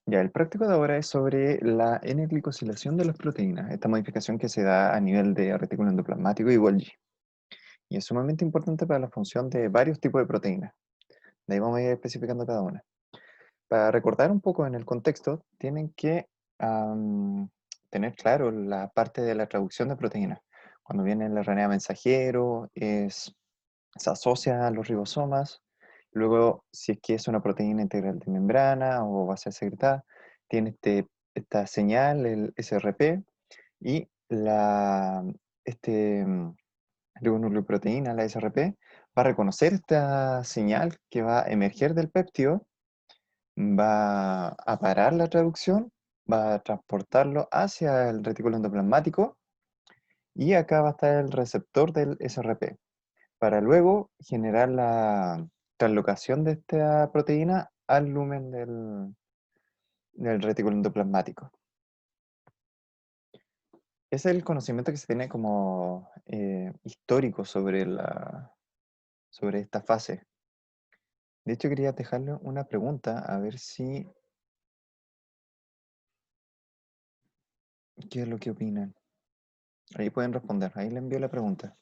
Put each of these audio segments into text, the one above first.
Ya, el práctico de ahora es sobre la N-glicosilación de las proteínas, esta modificación que se da a nivel de retículo endoplasmático y Golgi. Y es sumamente importante para la función de varios tipos de proteínas. De ahí vamos a ir especificando cada una. Para recordar un poco en el contexto, tienen que tener claro la parte de la traducción de proteínas. Cuando viene el RNA mensajero, se asocia a los ribosomas. Luego, si es que es una proteína integral de membrana o va a ser secretada, tiene esta señal, el SRP, y este ribonucleoproteína, la SRP, va a reconocer esta señal que va a emerger del péptido, va a parar la traducción, va a transportarlo hacia el retículo endoplasmático y acá va a estar el receptor del SRP para luego generar la translocación de esta proteína al lumen del retículo endoplasmático. Ese es el conocimiento que se tiene como histórico sobre esta fase. De hecho, quería dejarle una pregunta, a ver si, qué es lo que opinan. Ahí pueden responder, ahí le envío la pregunta.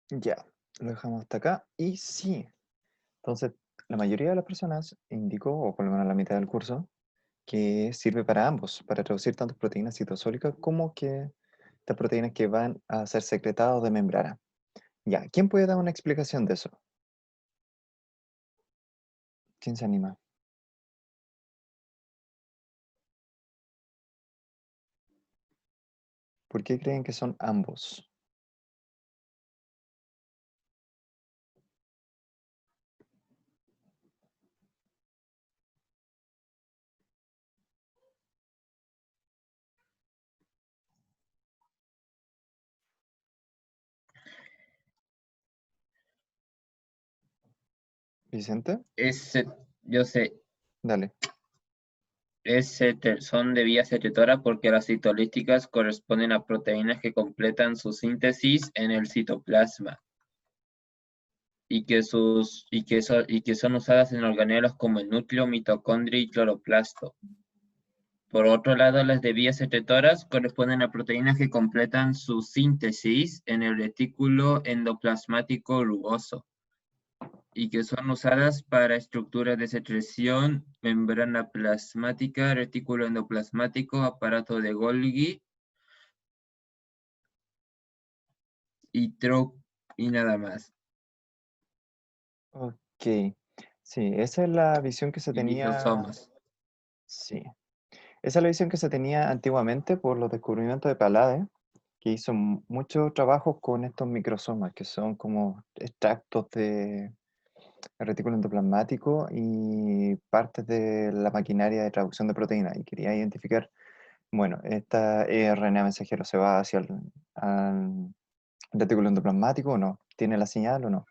Ya, lo dejamos hasta acá. Y sí, entonces la mayoría de las personas indicó, o por lo menos la mitad del curso, que sirve para ambos, para traducir tanto proteínas citosólicas como que estas proteínas que van a ser secretadas de membrana. Ya, ¿quién puede dar una explicación de eso? ¿Quién se anima? ¿Por qué creen que son ambos? ¿Vicente? Ese, yo sé, Dale. son de vía secretora porque las citolíticas corresponden a proteínas que completan su síntesis en el citoplasma y que son usadas en organelos como el núcleo, mitocondria y cloroplasto. Por otro lado, las de vías secretoras corresponden a proteínas que completan su síntesis en el retículo endoplasmático rugoso y que son usadas para estructuras de secreción, membrana plasmática, retículo endoplasmático, aparato de Golgi y nada más. Ok. Sí, esa es la visión que se Y tenía. lisosomas. Sí. Esa es la visión que se tenía antiguamente por los descubrimientos de Palade, que hizo muchos trabajos con estos microsomas, que son como extractos de retículo endoplasmático y partes de la maquinaria de traducción de proteínas. Y quería identificar, bueno, esta RNA mensajero se va hacia al retículo endoplasmático o no, tiene la señal o no.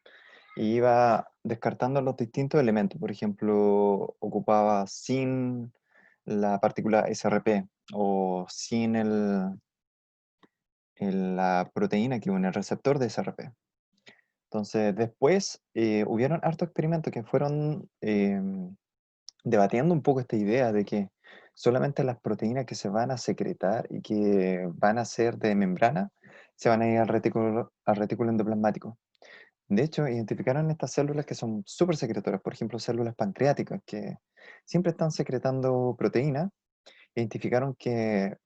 Y iba descartando los distintos elementos. Por ejemplo, ocupaba sin la partícula SRP o sin la proteína que une el receptor de SRP. Entonces, después hubieron hartos experimentos que fueron debatiendo un poco esta idea de que solamente las proteínas que se van a secretar y que van a ser de membrana se van a ir al retículo endoplasmático. De hecho, identificaron estas células que son súper secretoras, por ejemplo, células pancreáticas, que siempre están secretando proteínas. Identificaron que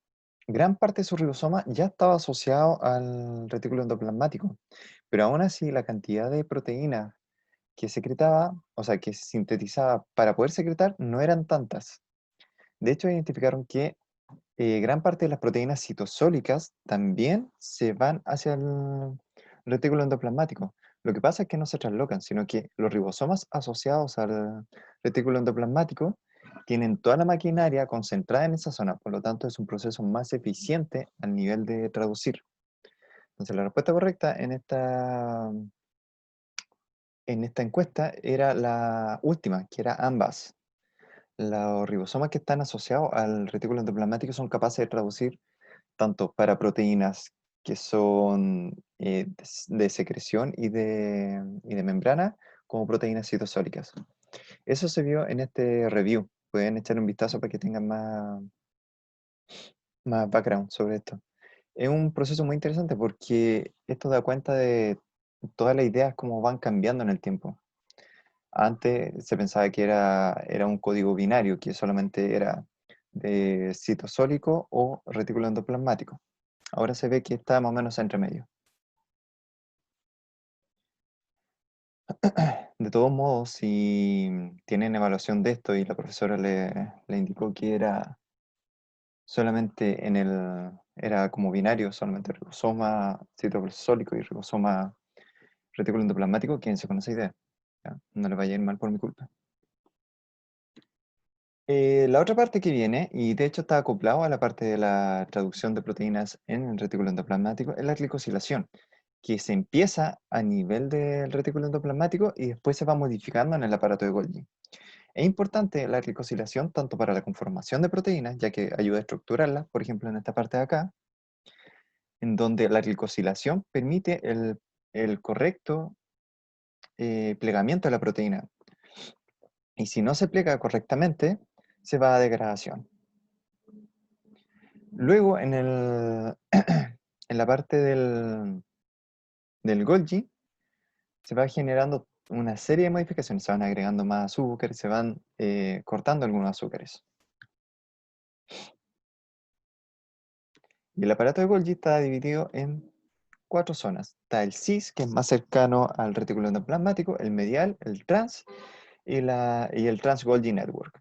gran parte de su ribosoma ya estaba asociado al retículo endoplasmático, pero aún así la cantidad de proteínas que secretaba, o sea, que sintetizaba para poder secretar, no eran tantas. De hecho, identificaron que gran parte de las proteínas citosólicas también se van hacia el retículo endoplasmático. Lo que pasa es que no se traslocan, sino que los ribosomas asociados al retículo endoplasmático tienen toda la maquinaria concentrada en esa zona, por lo tanto es un proceso más eficiente al nivel de traducir. Entonces la respuesta correcta en esta encuesta era la última, que era ambas. Los ribosomas que están asociados al retículo endoplasmático son capaces de traducir tanto para proteínas que son de secreción y de membrana, como proteínas citosólicas. Eso se vio en este review. Pueden echar un vistazo para que tengan más background sobre esto. Es un proceso muy interesante porque esto da cuenta de todas las ideas cómo van cambiando en el tiempo. Antes se pensaba que era un código binario, que solamente era de citosólico o retículo endoplasmático. Ahora se ve que está más o menos entre medio. De todos modos, si tienen evaluación de esto y la profesora le indicó que era solamente era como binario, solamente ribosoma citosólico y ribosoma retículo endoplasmático, quédense con esa idea. ¿Ya? No les vaya a ir mal por mi culpa. La otra parte que viene, y de hecho está acoplado a la parte de la traducción de proteínas en el retículo endoplasmático, es la glicosilación, que se empieza a nivel del retículo endoplasmático y después se va modificando en el aparato de Golgi. Es importante la glicosilación tanto para la conformación de proteínas, ya que ayuda a estructurarlas, por ejemplo en esta parte de acá, en donde la glicosilación permite el correcto plegamiento de la proteína. Y si no se plega correctamente, se va a degradación. Luego, en la parte del Golgi, se va generando una serie de modificaciones. Se van agregando más azúcares, se van cortando algunos azúcares. Y el aparato de Golgi está dividido en 4 zonas. Está el cis, que es más cercano al retículo endoplasmático, el medial, el trans y el trans-Golgi network.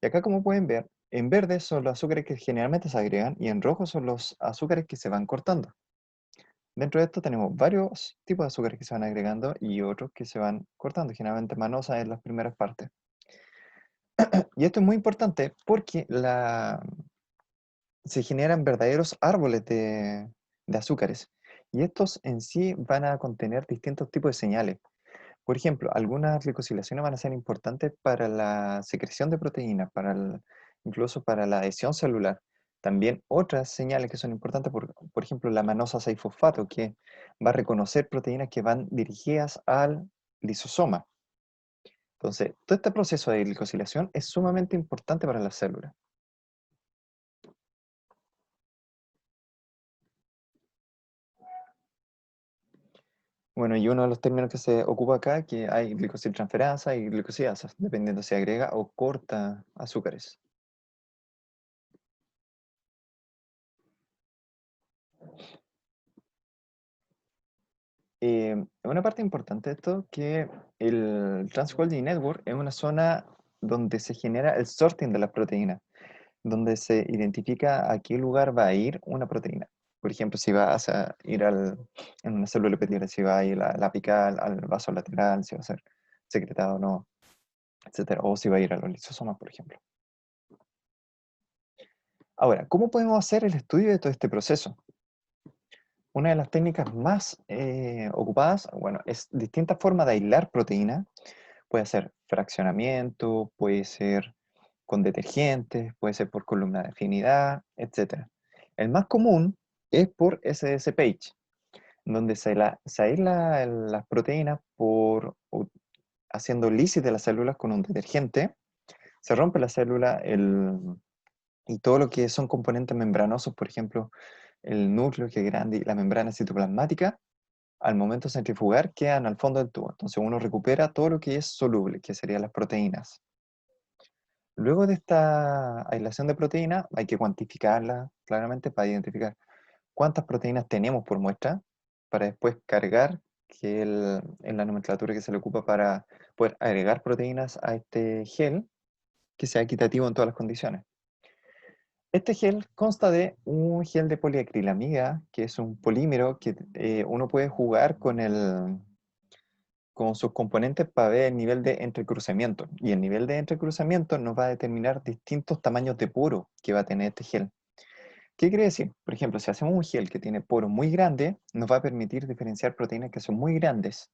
Y acá, como pueden ver, en verde son los azúcares que generalmente se agregan y en rojo son los azúcares que se van cortando. Dentro de esto tenemos varios tipos de azúcares que se van agregando y otros que se van cortando, generalmente manosa en las primeras partes. Y esto es muy importante porque se generan verdaderos árboles de azúcares. Y estos en sí van a contener distintos tipos de señales. Por ejemplo, algunas glicosilaciones van a ser importantes para la secreción de proteínas, incluso para la adhesión celular. También otras señales que son importantes, por ejemplo, la manosa 6-fosfato, que va a reconocer proteínas que van dirigidas al lisosoma. Entonces, todo este proceso de glicosilación es sumamente importante para las células. Bueno, y uno de los términos que se ocupa acá, que hay glicosiltransferasa y glicosidasas, dependiendo si agrega o corta azúcares. Una parte importante de esto que el Trans-Holding Network es una zona donde se genera el sorting de las proteínas, donde se identifica a qué lugar va a ir una proteína. Por ejemplo, si va a ir en una célula epitelial, si va a ir la apical, al vaso lateral, si va a ser secretado o no, etcétera, o si va a ir a los lisosomas, por ejemplo. Ahora, ¿cómo podemos hacer el estudio de todo este proceso? Una de las técnicas más ocupadas, bueno, es distintas formas de aislar proteínas. Puede ser fraccionamiento, puede ser con detergentes, puede ser por columna de afinidad, etc. El más común es por SSPage, donde se aísla las proteínas haciendo lisis de las células con un detergente. Se rompe la célula y todo lo que son componentes membranosos, por ejemplo, el núcleo que es grande y la membrana citoplasmática, al momento de centrifugar, quedan al fondo del tubo. Entonces uno recupera todo lo que es soluble, que serían las proteínas. Luego de esta aislación de proteínas, hay que cuantificarla claramente para identificar cuántas proteínas tenemos por muestra, para después cargar, que en la nomenclatura que se le ocupa para poder agregar proteínas a este gel, que sea equitativo en todas las condiciones. Este gel consta de un gel de poliacrilamida, que es un polímero que uno puede jugar con sus componentes para ver el nivel de entrecruzamiento. Y el nivel de entrecruzamiento nos va a determinar distintos tamaños de poro que va a tener este gel. ¿Qué quiere decir? Por ejemplo, si hacemos un gel que tiene poros muy grandes, nos va a permitir diferenciar proteínas que son muy grandes.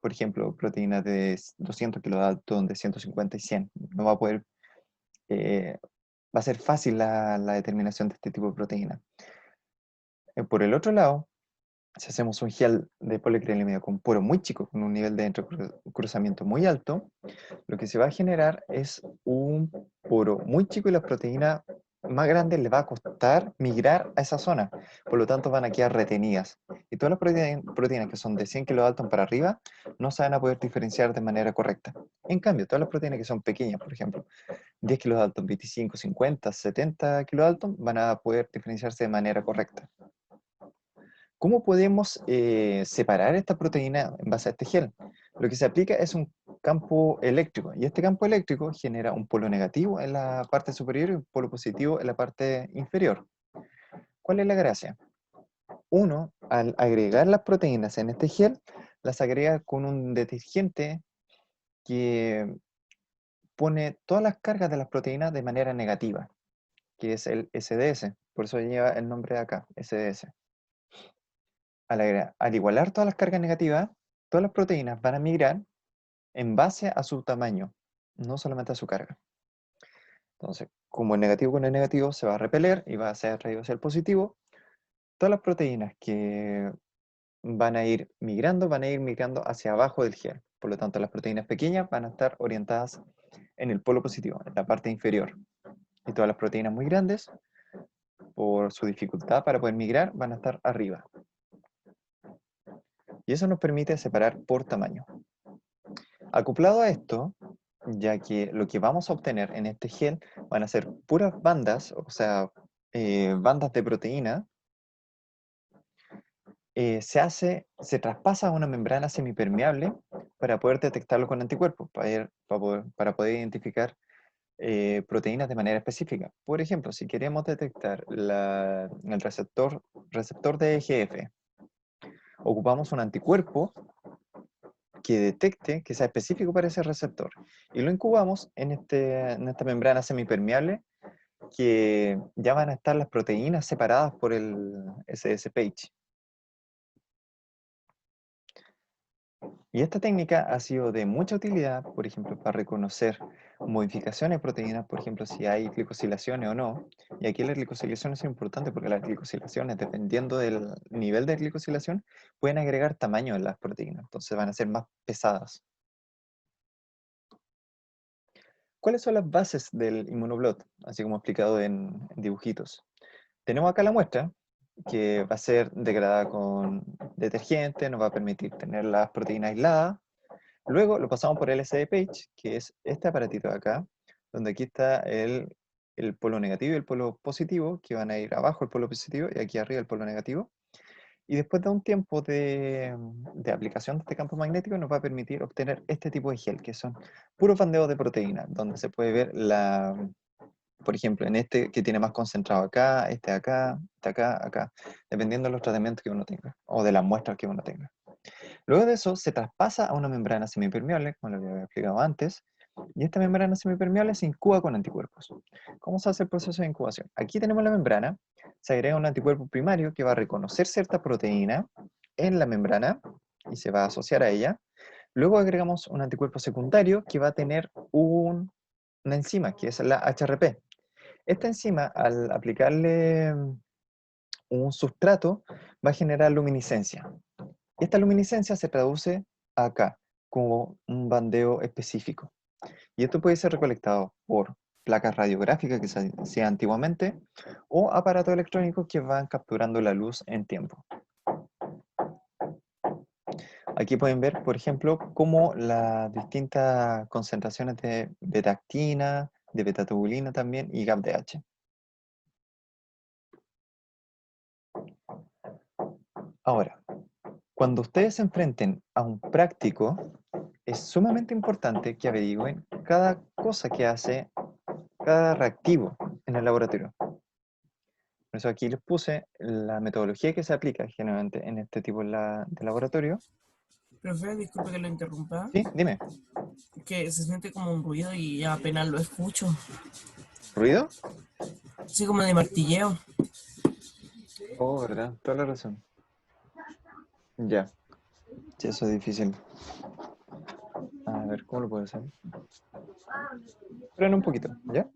Por ejemplo, proteínas de 200 kilodalton, de 150 y 100. No va a poder, va a ser fácil la determinación de este tipo de proteína. Por el otro lado, si hacemos un gel de poliacrilamida con poro muy chico, con un nivel de entrecruzamiento muy alto, lo que se va a generar es un poro muy chico y las proteínas más grandes les va a costar migrar a esa zona, por lo tanto van a quedar retenidas. Y todas las proteínas que son de 100 kilodalton para arriba no se van a poder diferenciar de manera correcta. En cambio, todas las proteínas que son pequeñas, por ejemplo, 10 kilodalton, 25, 50, 70 kilodalton, van a poder diferenciarse de manera correcta. ¿Cómo podemos separar esta proteína en base a este gel? Lo que se aplica es un campo eléctrico, y este campo eléctrico genera un polo negativo en la parte superior y un polo positivo en la parte inferior. ¿Cuál es la gracia? Uno, al agregar las proteínas en este gel, las agrega con un detergente que pone todas las cargas de las proteínas de manera negativa, que es el SDS, por eso lleva el nombre de acá, SDS. Al igualar todas las cargas negativas, todas las proteínas van a migrar en base a su tamaño, no solamente a su carga. Entonces, como el negativo con el negativo se va a repeler y va a ser atraído hacia el positivo, todas las proteínas que van a ir migrando hacia abajo del gel. Por lo tanto, las proteínas pequeñas van a estar orientadas en el polo positivo, en la parte inferior. Y todas las proteínas muy grandes, por su dificultad para poder migrar, van a estar arriba. Y eso nos permite separar por tamaño. Acoplado a esto, ya que lo que vamos a obtener en este gel van a ser puras bandas, o sea, bandas de proteína, se traspasa a una membrana semipermeable para poder detectarlo con anticuerpos, para poder identificar proteínas de manera específica. Por ejemplo, si queremos detectar el receptor de EGF, ocupamos un anticuerpo que detecte, que sea específico para ese receptor. Y lo incubamos en esta membrana semipermeable, que ya van a estar las proteínas separadas por el SS-Page. Y esta técnica ha sido de mucha utilidad, por ejemplo, para reconocer modificaciones de proteínas, por ejemplo, si hay glicosilaciones o no. Y aquí las glicosilaciones son importantes porque las glicosilaciones, dependiendo del nivel de glicosilación, pueden agregar tamaño en las proteínas, entonces van a ser más pesadas. ¿Cuáles son las bases del inmunoblot? Así como explicado en dibujitos. Tenemos acá la muestra, que va a ser degradada con detergente, nos va a permitir tener las proteínas aisladas. Luego lo pasamos por LSD-Page, que es este aparatito de acá, donde aquí está el polo negativo y el polo positivo, que van a ir abajo el polo positivo y aquí arriba el polo negativo. Y después de un tiempo de aplicación de este campo magnético nos va a permitir obtener este tipo de gel, que son puros bandeos de proteína, donde se puede ver por ejemplo, en este que tiene más concentrado acá, este acá, acá, dependiendo de los tratamientos que uno tenga, o de las muestras que uno tenga. Luego de eso se traspasa a una membrana semipermeable, como lo había explicado antes, y esta membrana semipermeable se incuba con anticuerpos. ¿Cómo se hace el proceso de incubación? Aquí tenemos la membrana, se agrega un anticuerpo primario que va a reconocer cierta proteína en la membrana y se va a asociar a ella. Luego agregamos un anticuerpo secundario que va a tener una enzima, que es la HRP. Esta enzima, al aplicarle un sustrato, va a generar luminiscencia. Esta luminiscencia se traduce acá como un bandeo específico. Y esto puede ser recolectado por placas radiográficas que se hacían antiguamente, o aparatos electrónicos que van capturando la luz en tiempo. Aquí pueden ver, por ejemplo, cómo las distintas concentraciones de beta-actina, de beta-tubulina también, y GAPDH. Ahora, cuando ustedes se enfrenten a un práctico, es sumamente importante que averigüen cada cosa que hace cada reactivo en el laboratorio. Por eso aquí les puse la metodología que se aplica generalmente en este tipo de laboratorio. Profe, disculpe que lo interrumpa, Sí, dime. que se siente como un ruido y apenas lo escucho. ¿Ruido? Así como de martilleo. Oh, ¿verdad? Toda la razón. Ya. Sí, eso es difícil. A ver, ¿cómo lo puedo hacer? Esperen un poquito, ¿ya?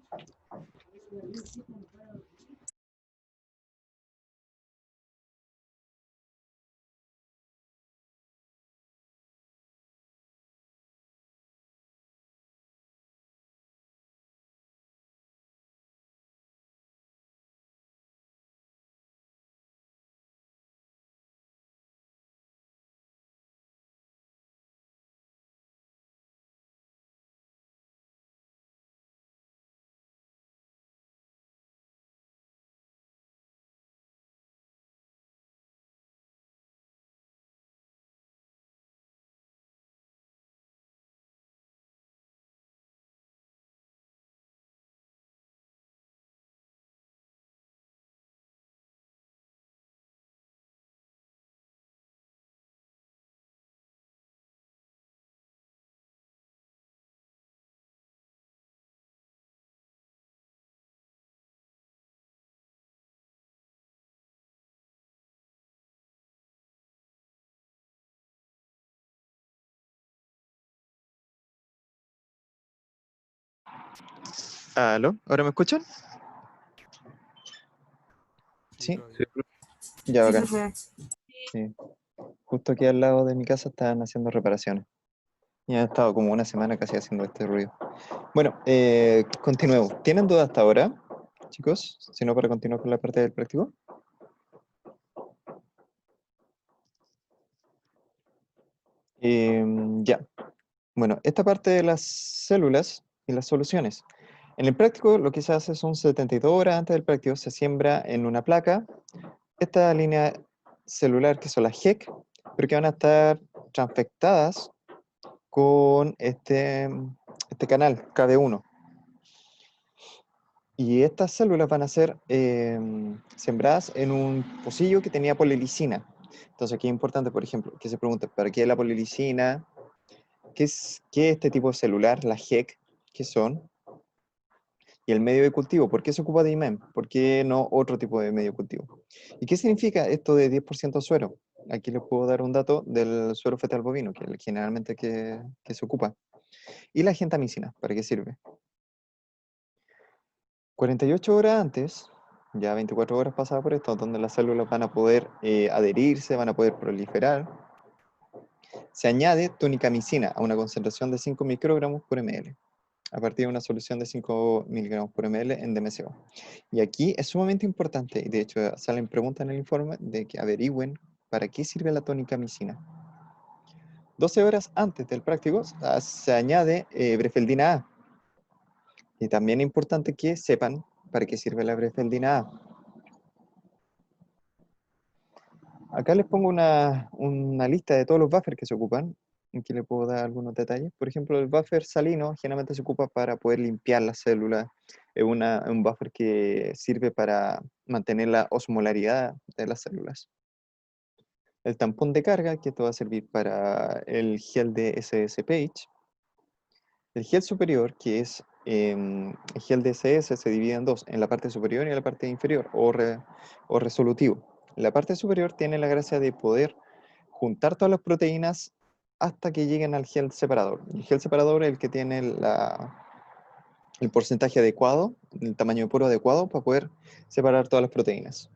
¿Aló? ¿Ahora me escuchan? Sí. Ya, Sí, bacán. profe. Sí. Justo aquí al lado de mi casa están haciendo reparaciones. Y han estado como una semana casi haciendo este ruido. Bueno, continuemos. ¿Tienen dudas hasta ahora, chicos? Si no, para continuar con la parte del práctico. Ya. Bueno, esta parte de las células y las soluciones. En el práctico, lo que se hace son 72 horas antes del práctico, se siembra en una placa esta línea celular que son las HEC, pero que van a estar transfectadas con este canal KB1. Y estas células van a ser sembradas en un pocillo que tenía polilicina. Entonces aquí es importante, por ejemplo, que se pregunte, ¿para qué la polilicina? ¿Qué es este tipo de celular, la HEC? ¿Qué son? Y el medio de cultivo, ¿por qué se ocupa de IMEM? ¿Por qué no otro tipo de medio de cultivo? ¿Y qué significa esto de 10% suero? Aquí les puedo dar un dato del suero fetal bovino, que es generalmente que se ocupa. Y la gentamicina, ¿para qué sirve? 48 horas antes, ya 24 horas pasadas por esto, donde las células van a poder adherirse, van a poder proliferar, se añade tunicamicina a una concentración de 5 microgramos por ml, a partir de una solución de 5 miligramos por ml en DMSO. Y aquí es sumamente importante, y de hecho salen preguntas en el informe, de que averigüen para qué sirve la tunicamicina. 12 horas antes del práctico se añade brefeldina A. Y también es importante que sepan para qué sirve la brefeldina A. Acá les pongo una lista de todos los buffers que se ocupan, en que les puedo dar algunos detalles. Por ejemplo, el buffer salino generalmente se ocupa para poder limpiar las células. Es un buffer que sirve para mantener la osmolaridad de las células. El tampón de carga, que esto va a servir para el gel de SS-Page. El gel superior, que es el gel de SS, se divide en dos, en la parte superior y en la parte inferior, o resolutivo. La parte superior tiene la gracia de poder juntar todas las proteínas hasta que lleguen al gel separador. El gel separador es el que tiene el porcentaje adecuado, el tamaño de poro adecuado para poder separar todas las proteínas.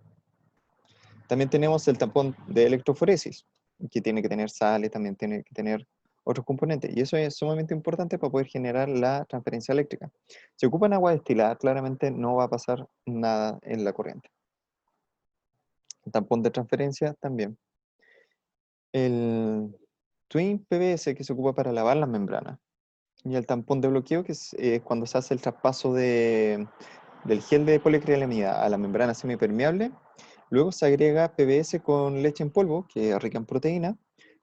También tenemos el tampón de electroforesis, que tiene que tener sales, también tiene que tener otros componentes. Y eso es sumamente importante para poder generar la transferencia eléctrica. Si ocupan agua destilada, claramente no va a pasar nada en la corriente. El tampón de transferencia también. El Twin PVS que se ocupa para lavar las membranas. Y el tampón de bloqueo, que es cuando se hace el traspaso del gel de poliacrilamida a la membrana semipermeable. Luego se agrega PVS con leche en polvo, que es rica en proteína,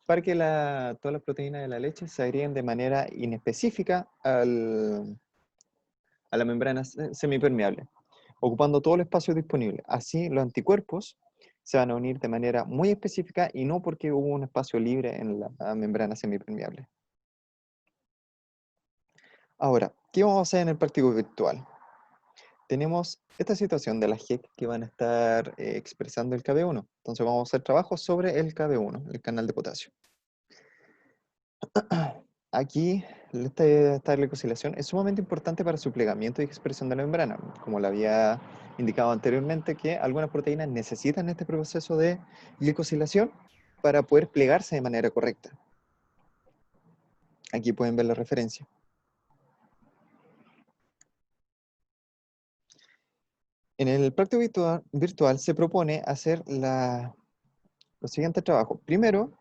para que todas las proteínas de la leche se agreguen de manera inespecífica a la membrana semipermeable, ocupando todo el espacio disponible. Así los anticuerpos se van a unir de manera muy específica y no porque hubo un espacio libre en la membrana semipermeable. Ahora, ¿qué vamos a hacer en el práctico virtual? Tenemos esta situación de las GEC que van a estar expresando el KB1. Entonces vamos a hacer trabajo sobre el KB1, el canal de potasio. Aquí, esta glicosilación es sumamente importante para su plegamiento y expresión de la membrana. Como le había indicado anteriormente, que algunas proteínas necesitan este proceso de glicosilación para poder plegarse de manera correcta. Aquí pueden ver la referencia. En el práctico virtual se propone hacer los siguientes trabajos. Primero,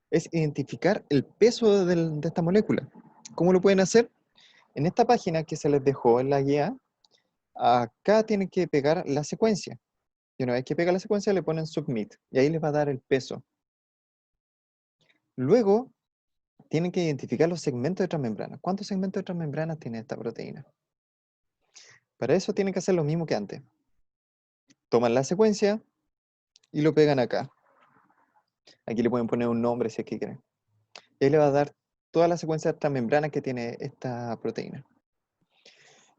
es identificar el peso de esta molécula. ¿Cómo lo pueden hacer? En esta página que se les dejó en la guía, acá tienen que pegar la secuencia. Y una vez que pega la secuencia, le ponen Submit. Y ahí les va a dar el peso. Luego, tienen que identificar los segmentos de transmembrana. ¿Cuántos segmentos de transmembrana tiene esta proteína? Para eso tienen que hacer lo mismo que antes. Toman la secuencia y lo pegan acá. Aquí le pueden poner un nombre si es que quieren. Y ahí le va a dar toda la secuencia de transmembrana que tiene esta proteína.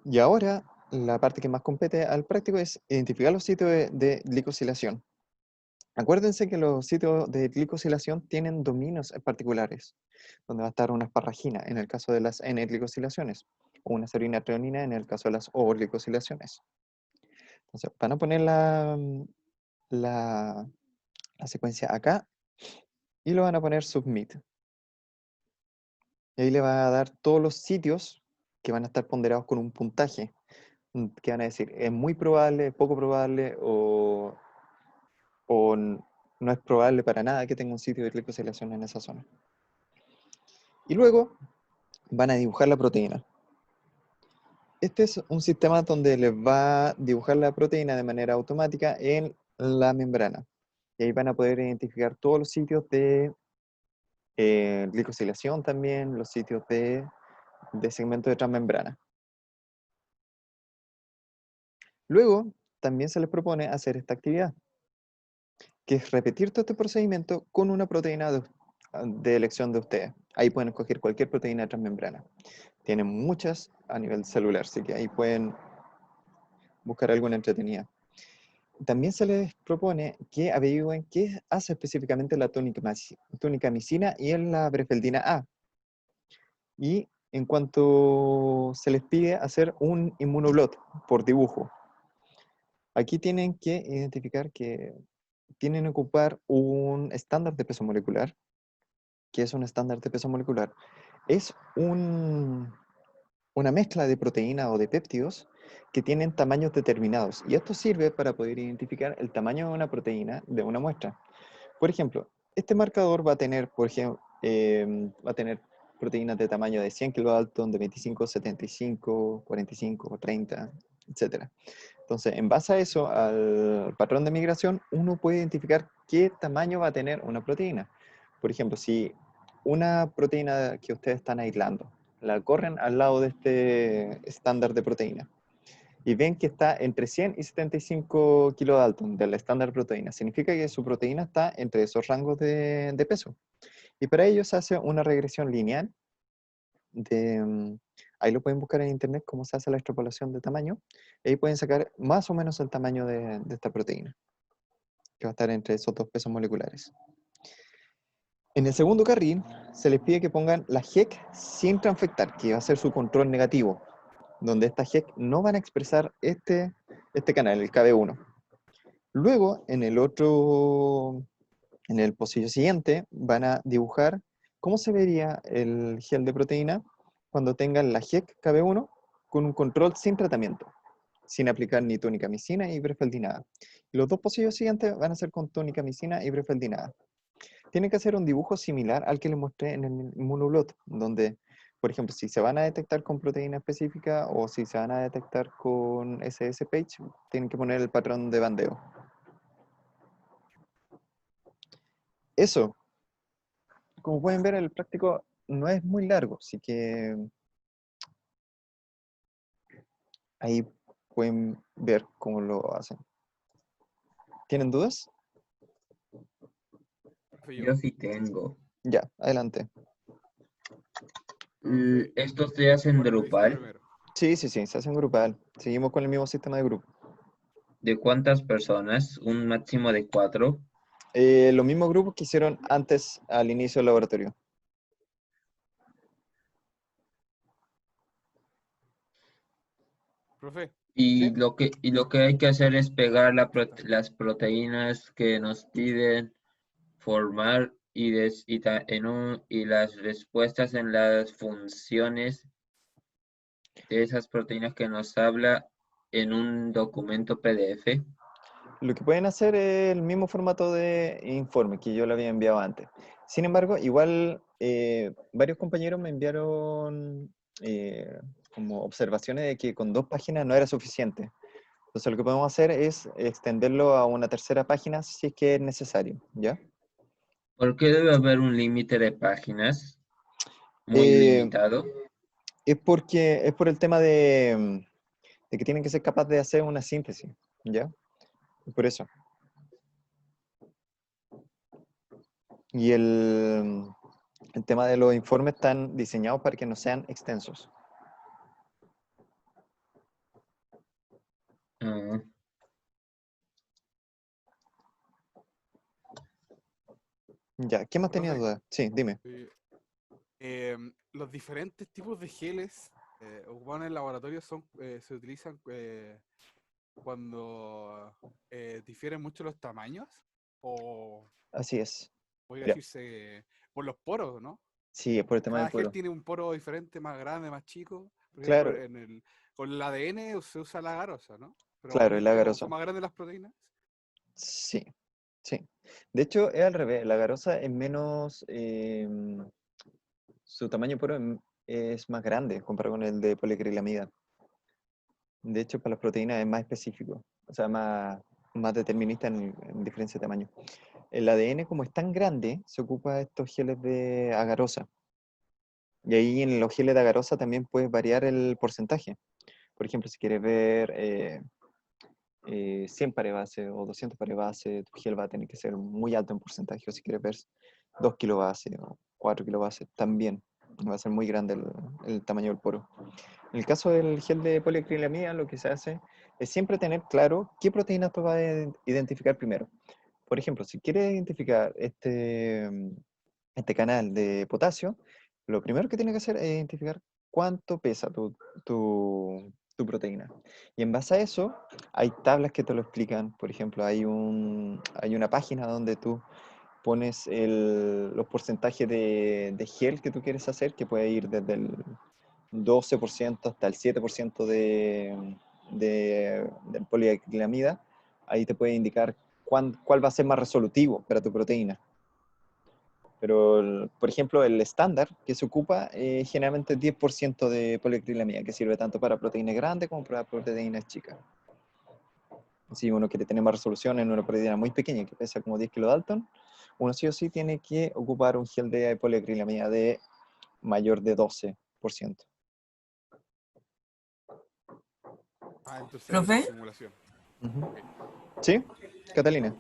Y ahora, la parte que más compete al práctico es identificar los sitios de glicosilación. Acuérdense que los sitios de glicosilación tienen dominios particulares, donde va a estar una asparragina en el caso de las N-glicosilaciones, o una serina treonina en el caso de las O-glicosilaciones. Entonces, van a poner la secuencia acá y lo van a poner Submit. Y ahí le va a dar todos los sitios que van a estar ponderados con un puntaje, que van a decir, es muy probable, poco probable, o no es probable para nada que tenga un sitio de glicosilación en esa zona. Y luego van a dibujar la proteína. Este es un sistema donde les va a dibujar la proteína de manera automática en la membrana. Y ahí van a poder identificar todos los sitios de glicosilación también, los sitios de segmento de transmembrana. Luego, también se les propone hacer esta actividad, que es repetir todo este procedimiento con una proteína de elección de ustedes. Ahí pueden escoger cualquier proteína de transmembrana. Tienen muchas a nivel celular, así que ahí pueden buscar alguna entretenida. También se les propone que averigüen qué hace específicamente la tunicamicina y la brefeldina A. Y en cuanto se les pide hacer un inmunoblot por dibujo, aquí tienen que identificar que tienen que ocupar un estándar de peso molecular. ¿Qué es un estándar de peso molecular? Es una mezcla de proteína o de péptidos que tienen tamaños determinados. Y esto sirve para poder identificar el tamaño de una proteína de una muestra. Por ejemplo, este marcador va a tener, proteínas de tamaño de 100 kilodalton, de 25, 75, 45, 30, etc. Entonces, en base a eso, al patrón de migración, uno puede identificar qué tamaño va a tener una proteína. Por ejemplo, si una proteína que ustedes están aislando, la corren al lado de este estándar de proteína y ven que está entre 100 y 75 kilodalton del estándar de proteína, significa que su proteína está entre esos rangos de peso. Y para ello se hace una regresión lineal. Ahí lo pueden buscar en internet cómo se hace la extrapolación de tamaño. Y ahí pueden sacar más o menos el tamaño de esta proteína, que va a estar entre esos dos pesos moleculares. En el segundo carril se les pide que pongan la GEC sin transfectar, que va a ser su control negativo, donde estas GEC no van a expresar este canal, el KB1. Luego, en el pocillo siguiente, van a dibujar ¿Cómo se vería el gel de proteína cuando tengan la GEC KB1 con un control sin tratamiento, sin aplicar ni tunicamicina ni ibrefaldinada? Los dos pocillos siguientes van a ser con tunicamicina y ibrefaldinada. Tienen que hacer un dibujo similar al que les mostré en el Immunoblot, donde, por ejemplo, si se van a detectar con proteína específica o si se van a detectar con SSPage, tienen que poner el patrón de bandeo. Eso, como pueden ver, el práctico no es muy largo, así que ahí pueden ver cómo lo hacen. ¿Tienen dudas? Yo sí tengo. Ya, adelante. ¿Estos se hacen ¿Cuál lo viste Drupal? primero? Sí, se hacen grupal. Seguimos con el mismo sistema de grupo. ¿De cuántas personas? ¿Un máximo de 4? Los mismos grupos que hicieron antes al inicio del laboratorio. Profe, Y ¿Sí? lo que hay que hacer es pegar las proteínas que nos piden formar y las respuestas en las funciones de esas proteínas que nos habla en un documento PDF. Lo que pueden hacer es el mismo formato de informe que yo le había enviado antes. Sin embargo, igual varios compañeros me enviaron como observaciones de que con 2 páginas no era suficiente. Entonces lo que podemos hacer es extenderlo a una tercera página si es que es necesario, ¿ya? ¿Por qué debe haber un límite de páginas muy Eh, limitado? es por el tema de que tienen que ser capaces de hacer una síntesis, ¿ya? Por eso. Y el tema de los informes están diseñados para que no sean extensos. Ah, Ya, ¿qué más tenía profe, duda? Sí, dime. los diferentes tipos de geles ocupados en el laboratorio se utilizan cuando difieren mucho los tamaños o Así es. podría Mira, decirse por los poros, ¿no? sí, es por el tema del Cada gel poro. tiene un poro diferente, más grande, más chico. Por ejemplo, Claro, con el ADN se usa la garosa, ¿no? Pero claro, por el ejemplo, como son agarosa. más grandes las proteínas, Sí, sí. De hecho, es al revés. La garosa es menos, su tamaño poro es más grande comparado con el de poliacrilamida. De hecho, para las proteínas es más específico, o sea, más determinista en diferencia de tamaño. El ADN, como es tan grande, se ocupa estos geles de agarosa. Y ahí en los geles de agarosa también puedes variar el porcentaje. Por ejemplo, si quieres ver 100 pares base o 200 pares base, tu gel va a tener que ser muy alto en porcentaje. O si quieres ver 2 kilobase o 4 kilobase, también va a ser muy grande el tamaño del poro. En el caso del gel de poliacrilamida, lo que se hace es siempre tener claro qué proteínas tú vas a identificar primero. Por ejemplo, si quieres identificar este canal de potasio, lo primero que tienes que hacer es identificar cuánto pesa tu proteína. Y en base a eso, hay tablas que te lo explican. Por ejemplo, hay una página donde tú pones los porcentajes de gel que tú quieres hacer, que puede ir desde el 12% hasta el 7% del poliacrilamida. Ahí te puede indicar cuál va a ser más resolutivo para tu proteína. Pero, por ejemplo, el estándar que se ocupa es generalmente 10% de poliacrilamida, que sirve tanto para proteínas grandes como para proteínas chicas. Si uno quiere tener más resolución en una proteína muy pequeña que pesa como 10 kilodalton, uno sí o sí tiene que ocupar un gel de poliacrilamida de mayor de 12%. entonces hay otra Profe, simulación. Ujú. Ok. ¿Sí? Catalina,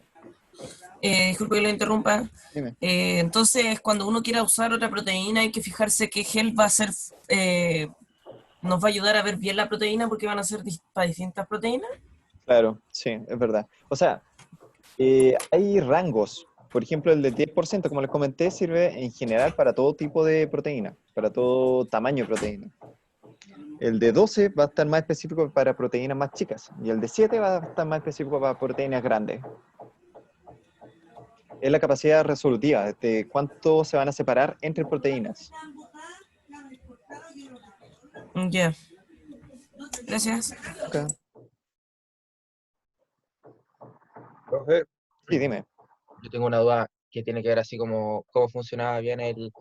disculpe que lo interrumpa. dime. Entonces, cuando uno quiera usar otra proteína, hay que fijarse qué gel va a ser, nos va a ayudar a ver bien la proteína porque van a ser para distintas proteínas. Claro, sí, es verdad. O sea, hay rangos. Por ejemplo, el de 10%, como les comenté, sirve en general para todo tipo de proteína, para todo tamaño de proteína. El de 12 va a estar más específico para proteínas más chicas y el de 7 va a estar más específico para proteínas grandes. Es la capacidad resolutiva, de cuánto se van a separar entre proteínas. Ya. Gracias. Ok. Profe, Sí, dime. yo tengo una duda que tiene que ver así como cómo funcionaba bien el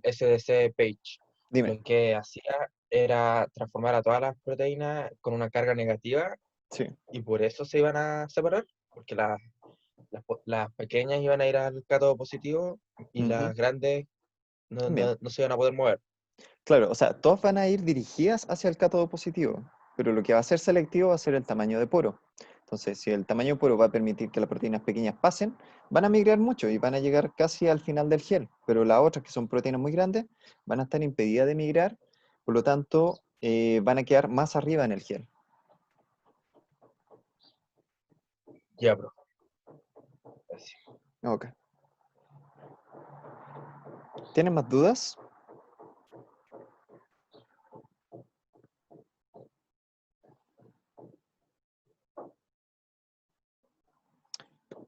SDC page. Dime. Lo que hacía era transformar a todas las proteínas con una carga negativa Sí. y por eso se iban a separar, porque las pequeñas iban a ir al cátodo positivo y Ujú. las grandes También. no se iban a poder mover. Claro, o sea, todas van a ir dirigidas hacia el cátodo positivo, pero lo que va a ser selectivo va a ser el tamaño de poro. Entonces, si el tamaño de poro va a permitir que las proteínas pequeñas pasen, van a migrar mucho y van a llegar casi al final del gel, pero las otras, que son proteínas muy grandes, van a estar impedidas de migrar, por lo tanto, van a quedar más arriba en el gel. Ya, profe. Gracias. Ok. ¿Tienen más dudas?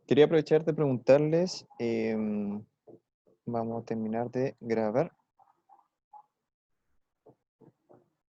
Quería aprovechar de preguntarles, vamos a terminar de grabar.